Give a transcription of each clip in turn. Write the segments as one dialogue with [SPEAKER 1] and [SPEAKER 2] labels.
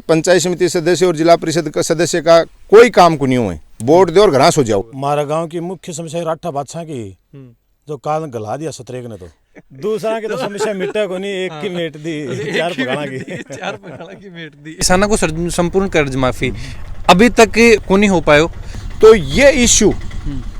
[SPEAKER 1] पंचायत समिति सदस्य और जिला परिषद का सदस्य का कोई काम को नहीं हुए, वोट दे और घरास हो जाओ।
[SPEAKER 2] हमारा गांव की मुख्य समस्या राठा बादशाह की जो काल गला दिया सतरेक ने, तो दूसरा की तो समस्या मिटा को नहीं, एक की मेट दी, चार पगाना की
[SPEAKER 3] मेट दी। किसानों को संपूर्ण कर्ज माफी अभी तक को नहीं हो पायो,
[SPEAKER 1] तो ये इश्यू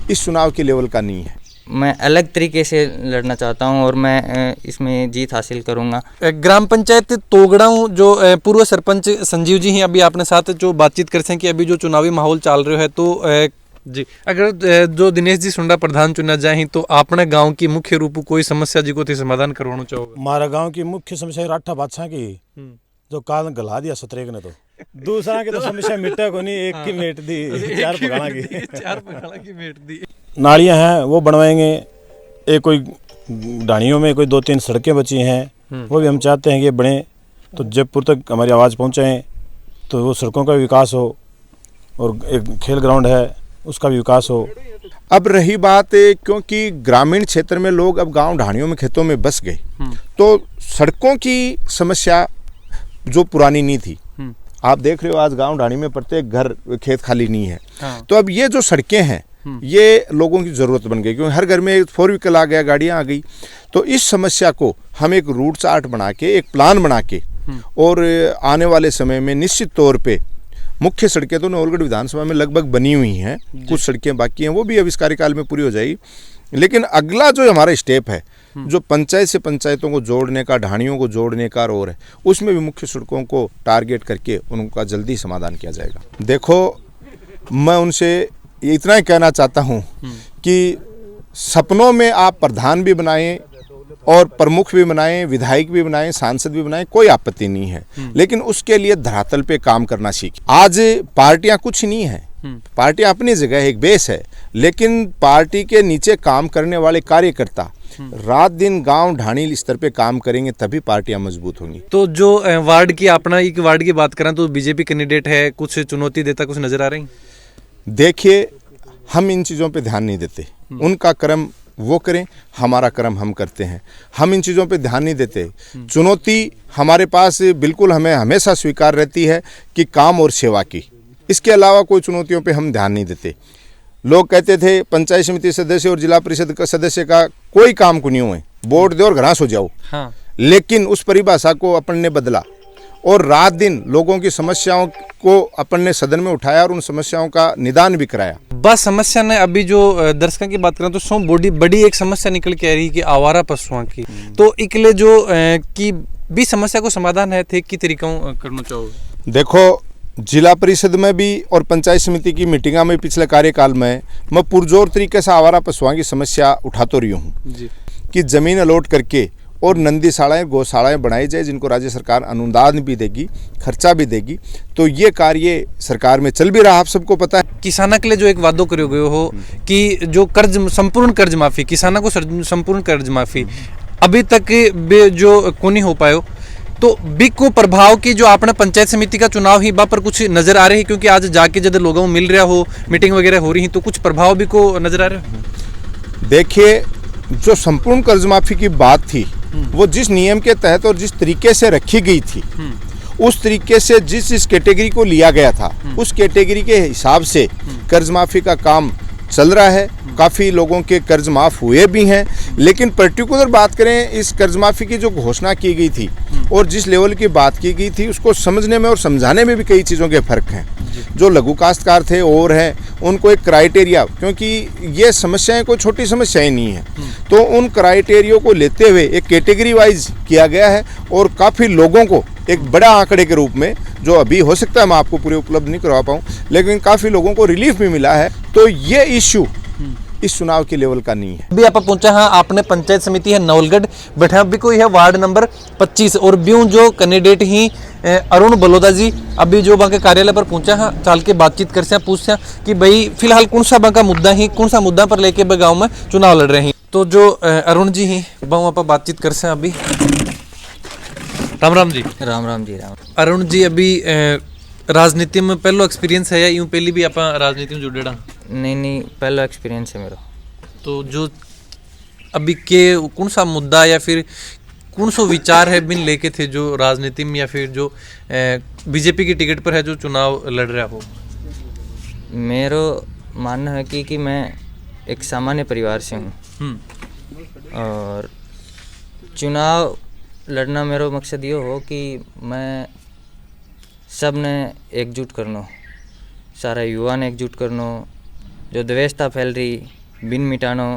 [SPEAKER 1] इस चुनाव के लेवल का नहीं है।
[SPEAKER 4] मैं अलग तरीके से लड़ना चाहता हूं और मैं इसमें जीत हासिल करूंगा।
[SPEAKER 3] ग्राम पंचायत तोगड़ाऊ जो पूर्व सरपंच संजीव जी हैं, अभी आपने साथ जो बातचीत कर सकें कि अभी जो चुनावी माहौल चल रहा है, तो जी अगर जो दिनेश जी सुंडा प्रधान चुना जाए तो अपने गांव की मुख्य रूप कोई समस्या जी को थी समाधान करवाना चाहोगे?
[SPEAKER 2] हमारा गांव की मुख्य समस्या राठा बादशाह की जो काल गला दिया सतरेक ने, तो दूसरा की तो समस्या मिटा को नहीं, एक की मेट दी, चार पगाना की मेट दी। नालियां हैं वो बनवाएंगे, एक कोई ढाणियों में कोई 2-3 सड़कें बची हैं, वो भी हम चाहते हैं कि बने, तो जयपुर तक हमारी आवाज़ पहुंचाएं, तो वो सड़कों का भी विकास हो, और एक खेल ग्राउंड है उसका भी विकास हो।
[SPEAKER 1] अब रही बात, क्योंकि ग्रामीण क्षेत्र में लोग अब गांव ढाणियों में खेतों में बस गए, तो सड़कों की समस्या जो पुरानी नहीं थी, आप देख रहे हो आज गांव ढाणी में प्रत्येक घर खेत खाली नहीं है। तो अब ये जो सड़कें हैं ये लोगों की ज़रूरत बन गई, क्योंकि हर घर में 4 व्हीकल आ गया, गाड़ियाँ आ गई। तो इस समस्या को हम एक रूट चार्ट बना के, एक प्लान बना के, और आने वाले समय में निश्चित तौर पे मुख्य सड़कें तो नवलगढ़ विधानसभा में लगभग बनी हुई हैं, कुछ सड़कें बाकी हैं, वो भी अब इस कार्यकाल में पूरी हो जाएगी। लेकिन अगला जो हमारा स्टेप है, जो पंचायत से पंचायतों को जोड़ने का, ढाणियों को जोड़ने का और है, उसमें भी मुख्य सड़कों को टारगेट करके उनका जल्दी समाधान किया जाएगा। देखो, मैं उनसे इतना ही कहना चाहता हूँ कि सपनों में आप प्रधान भी बनाएं और प्रमुख भी बनाएं, विधायक भी बनाएं, सांसद भी बनाएं, कोई आपत्ति नहीं है, लेकिन उसके लिए धरातल पे काम करना सीखें। आज पार्टियां कुछ नहीं है, पार्टियां अपनी जगह एक बेस है, लेकिन पार्टी के नीचे काम करने वाले कार्यकर्ता रात दिन गांव ढाणी स्तर पे काम करेंगे, तभी पार्टियां मजबूत होंगी।
[SPEAKER 3] तो जो वार्ड की अपना एक वार्ड की बात करें तो बीजेपी कैंडिडेट है, कुछ चुनौती देता कुछ नजर आ रही?
[SPEAKER 1] देखिए, हम इन चीज़ों पे ध्यान नहीं देते, उनका कर्म वो करें, हमारा कर्म हम करते हैं, हम इन चीज़ों पे ध्यान नहीं देते। चुनौती हमारे पास बिल्कुल हमें हमेशा स्वीकार रहती है कि काम और सेवा की, इसके अलावा कोई चुनौतियों पे हम ध्यान नहीं देते। लोग कहते थे पंचायत समिति सदस्य और जिला परिषद का सदस्य का कोई काम को नहीं हुए, वोट दे और घरास हो जाओ। लेकिन उस परिभाषा को अपन ने बदला और रात दिन लोगों की समस्याओं को अपन ने सदन में उठाया और उन समस्याओं का निदान भी कराया।
[SPEAKER 3] बस समस्या ने अभी जो दर्शकों की बात करें तो सो बड़ी एक समस्या निकल के आ रही है कि आवारा पशुओं की, तो इकले जो की भी समस्या को समाधान है थे कि तरीकों करना चाहोगे?
[SPEAKER 1] देखो, जिला परिषद में भी और पंचायत समिति की मीटिंगा में पिछले कार्यकाल में मैं पुरजोर तरीके से आवारा पशुओं की समस्या उठाते रही हूँ कि जमीन अलॉट करके और नंदीशालाएं, गौशालाएं बनाई जाए, जिनको राज्य सरकार अनुदान भी देगी, खर्चा भी देगी। तो ये कार्य सरकार में चल भी रहा, आप सबको पता है।
[SPEAKER 3] किसानों के लिए जो एक वादो करो गए हो कि जो कर्ज, संपूर्ण कर्ज माफी, किसानों को संपूर्ण कर्ज माफी अभी तक जो को नहीं हो पायो, तो बिग को प्रभाव की जो आपने पंचायत समिति का चुनाव ही पर कुछ नजर आ रही है? क्योंकि आज जाके जब लोगों को मिल रहा हो, मीटिंग वगैरह हो रही है, तो कुछ प्रभाव भी को नजर आ रहा है?
[SPEAKER 1] देखिए, जो संपूर्ण कर्ज माफी की बात थी, वो जिस नियम के तहत और जिस तरीके से रखी गई थी, उस तरीके से जिस कैटेगरी को लिया गया था, उस कैटेगरी के हिसाब से कर्ज माफी का काम चल रहा है। काफ़ी लोगों के कर्ज माफ़ हुए भी हैं, लेकिन पर्टिकुलर बात करें, इस कर्ज माफ़ी की जो घोषणा की गई थी और जिस लेवल की बात की गई थी, उसको समझने में और समझाने में भी कई चीज़ों के फ़र्क हैं। जो लघु काश्तकार थे और हैं, उनको एक क्राइटेरिया, क्योंकि ये समस्याएं कोई छोटी समस्याएं नहीं है, तो उन क्राइटेरियो को लेते हुए एक कैटेगरी वाइज किया गया है और काफ़ी लोगों को एक बड़ा आंकड़े के रूप में, जो अभी हो सकता है मैं आपको पूरे उपलब्ध नहीं करवा पाऊँ, लेकिन काफ़ी लोगों को रिलीफ भी मिला है। तो ये इश्यू इस चुनाव के लेवल का नहीं है।
[SPEAKER 3] अभी आप पहुंचा हाँ, आपने पंचायत समिति है नवलगढ़ बैठा भी कोई है वार्ड नंबर 25 और ब्यूं जो कैंडिडेट ही अरुण बलोदा जी अभी जो वहाँ के कार्यालय पर पहुंचा हाँ, चाल के बातचीत कर से पूछते कि भाई फिलहाल कौन सा वहाँ का मुद्दा ही, कौन सा मुद्दा पर लेके गाँव में चुनाव लड़ रहे हैं। तो जो अरुण जी ही वहाँ पर बातचीत कर से अभी। राम राम जी।
[SPEAKER 4] राम राम जी। राम।
[SPEAKER 3] अरुण जी, अभी राजनीति में पहलो एक्सपीरियंस है या यूं पहली भी आप राजनीति में जुड़ेड़ा?
[SPEAKER 4] नहीं, पहला एक्सपीरियंस है मेरा।
[SPEAKER 3] तो जो अभी के कौन सा मुद्दा या फिर कौन सो विचार है बिन लेके थे जो राजनीति में या फिर जो बीजेपी की टिकट पर है जो चुनाव लड़ रहा हो?
[SPEAKER 4] मेरो मानना है कि मैं एक सामान्य परिवार से हूँ और चुनाव लड़ना मेरो मकसद ये हो कि मैं सब ने एकजुट करनो, सारा युवा ने एकजुट करनो, जो द्वेषता फैल रही बिन मिटानो,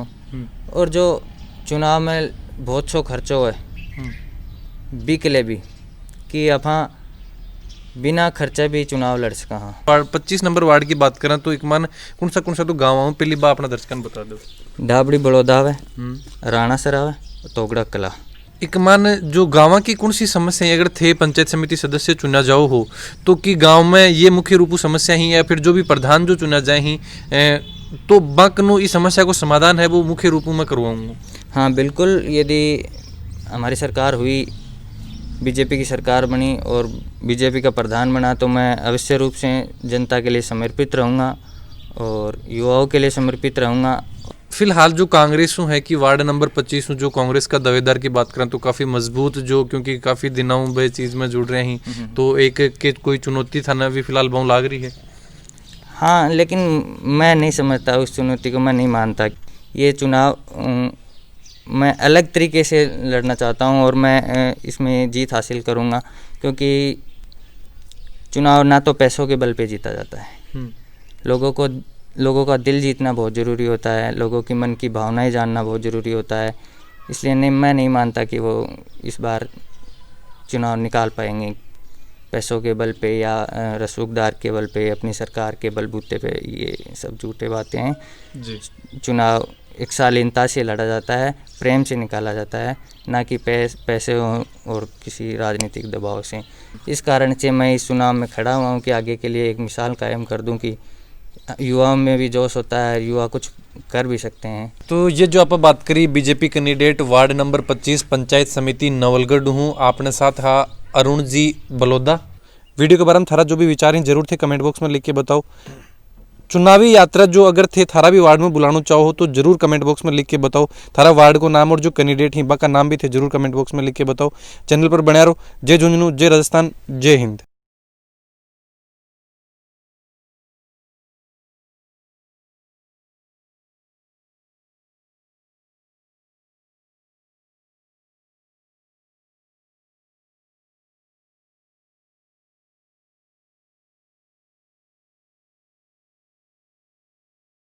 [SPEAKER 4] और जो चुनाव में बहुत सो खर्चो है बी के लिए भी कि अपा बिना खर्चा भी चुनाव लड़ सका। हाँ,
[SPEAKER 3] 25 नंबर वार्ड की बात करें तो एक मान कौन सा तो गाँव आऊँ पहली बार अपना दर्शकन बता दो।
[SPEAKER 4] डाबड़ी बड़ौदा है, राणा सरा है, तोगड़ा कला।
[SPEAKER 3] एक मान जो गाँव की कौन सी समस्या है अगर थे पंचायत समिति सदस्य चुना जाओ हो तो कि गांव में ये मुख्य रूप समस्या ही या फिर जो भी प्रधान जो चुना जाए ही तो बाकनो इस समस्या को समाधान है वो मुख्य रूप में करवाऊंगा।
[SPEAKER 4] हाँ बिल्कुल, यदि हमारी सरकार हुई, बीजेपी की सरकार बनी और बीजेपी का प्रधान बना तो मैं अवश्य रूप से जनता के लिए समर्पित रहूँगा और युवाओं के लिए समर्पित रहूँगा।
[SPEAKER 3] फिलहाल जो कांग्रेस है कि वार्ड नंबर 25 जो कांग्रेस का दावेदार की बात करें तो काफ़ी मजबूत जो क्योंकि काफ़ी दिनों वे चीज़ में जुड़ रहे हैं तो एक के कोई चुनौती था ना भी फिलहाल बहु लाग रही है।
[SPEAKER 4] हाँ, लेकिन मैं नहीं समझता उस चुनौती को, मैं नहीं मानता। ये चुनाव मैं अलग तरीके से लड़ना चाहता हूँ और मैं इसमें जीत हासिल करूँगा क्योंकि चुनाव ना तो पैसों के बल पे जीता जाता है, लोगों का दिल जीतना बहुत ज़रूरी होता है, लोगों की मन की भावनाएं जानना बहुत ज़रूरी होता है। इसलिए मैं नहीं मानता कि वो इस बार चुनाव निकाल पाएंगे पैसों के बल पे या रसूखदार के बल पे, अपनी सरकार के बलबूते पे। ये सब झूठे बातें हैं जी। चुनाव एक शालीनता से लड़ा जाता है, प्रेम से निकाला जाता है, ना कि पैसे और किसी राजनीतिक दबाव से। इस कारण से मैं इस चुनाव में खड़ा हुआ हूँ कि आगे के लिए एक मिसाल कायम कर दूँ कि युवाओं में भी जोश होता है, युवा कुछ कर भी सकते हैं।
[SPEAKER 3] तो ये जो आप बात करी BJP candidate ward number 25 panchayat समिति नवलगढ़ हूँ, आपने साथ हा अरुण जी बलोदा। वीडियो के बारे में थारा जो भी विचार हैं जरूर थे कमेंट बॉक्स में लिख के बताओ। चुनावी यात्रा जो अगर थे थारा भी वार्ड में बुलाना चाहो तो जरूर कमेंट बॉक्स में लिख के बताओ। थारा वार्ड को नाम और जो कैंडिडेट हैं बा का नाम भी थे जरूर कमेंट बॉक्स में लिख के बताओ। चैनल पर बने रहो। जय झुंझुनू, जय राजस्थान, जय हिंद।